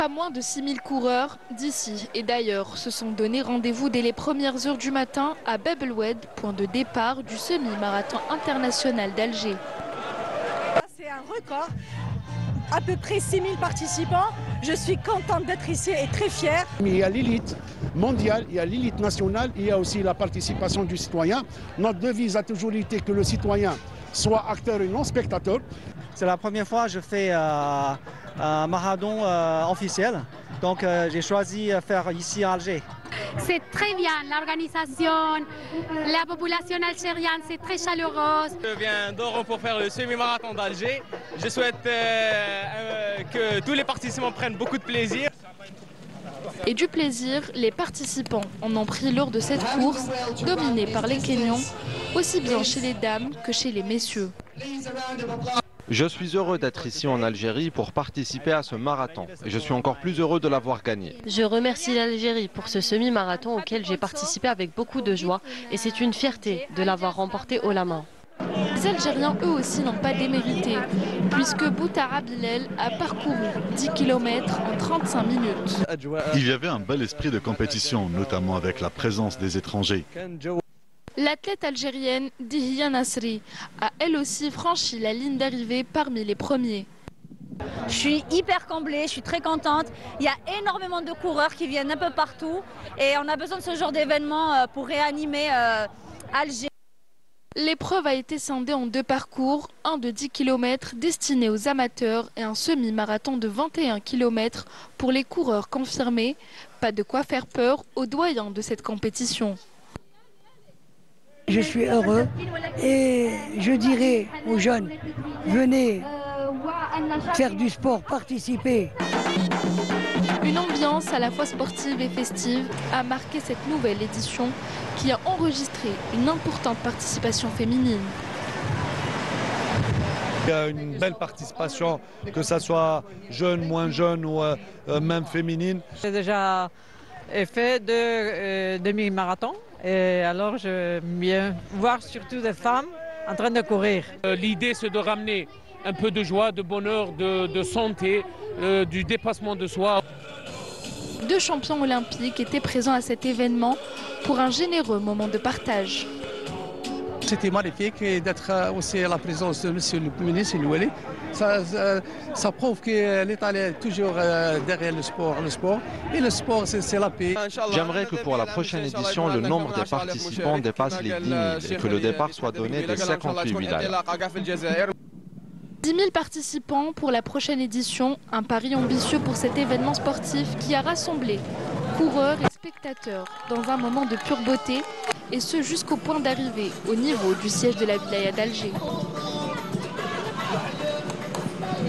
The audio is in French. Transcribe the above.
Pas moins de 6000 coureurs d'ici et d'ailleurs se sont donné rendez-vous dès les premières heures du matin à Bab El Oued, point de départ du semi-marathon international d'Alger. C'est un record, à peu près 6000 participants. Je suis contente d'être ici et très fière. Il y a l'élite mondiale, il y a l'élite nationale, il y a aussi la participation du citoyen. Notre devise a toujours été que le citoyen soit acteur et non spectateur. C'est la première fois que je fais un marathon officiel, donc j'ai choisi de faire ici à Alger. C'est très bien, l'organisation, la population algérienne, c'est très chaleureuse. Je viens d'Oran pour faire le semi-marathon d'Alger. Je souhaite que tous les participants prennent beaucoup de plaisir. Et du plaisir, les participants en ont pris lors de cette course, dominée par les Kenyans, aussi bien chez les dames que chez les messieurs. Je suis heureux d'être ici en Algérie pour participer à ce marathon et je suis encore plus heureux de l'avoir gagné. Je remercie l'Algérie pour ce semi-marathon auquel j'ai participé avec beaucoup de joie et c'est une fierté de l'avoir remporté haut la main. Les Algériens eux aussi n'ont pas démérité puisque Boutara Bilal a parcouru 10 km en 35 minutes. Il y avait un bel esprit de compétition, notamment avec la présence des étrangers. L'athlète algérienne Dihia Nasri a elle aussi franchi la ligne d'arrivée parmi les premiers. Je suis hyper comblée, je suis très contente. Il y a énormément de coureurs qui viennent un peu partout et on a besoin de ce genre d'événement pour réanimer Alger. L'épreuve a été scindée en deux parcours, un de 10 km destiné aux amateurs et un semi-marathon de 21 km pour les coureurs confirmés. Pas de quoi faire peur aux doyens de cette compétition. Je suis heureux et je dirais aux jeunes, venez faire du sport, participer. Une ambiance à la fois sportive et festive a marqué cette nouvelle édition qui a enregistré une importante participation féminine. Il y a une belle participation, que ce soit jeune, moins jeune ou même féminine. J'ai déjà fait deux demi-marathons. Et alors, j'aime bien voir surtout des femmes en train de courir. L'idée, c'est de ramener un peu de joie, de bonheur, de santé, du dépassement de soi. Deux champions olympiques étaient présents à cet événement pour un généreux moment de partage. C'était magnifique d'être aussi à la présence de M. le ministre Loueli. Ça prouve que l'État est toujours derrière le sport. Et le sport, c'est la paix. J'aimerais que pour la prochaine édition, le nombre des participants dépasse les 10 000 et que le départ soit donné de 58 wilayas. 10 000 participants pour la prochaine édition, un pari ambitieux pour cet événement sportif qui a rassemblé coureurs et spectateurs dans un moment de pure beauté, et ce jusqu'au point d'arrivée au niveau du siège de la wilaya d'Alger.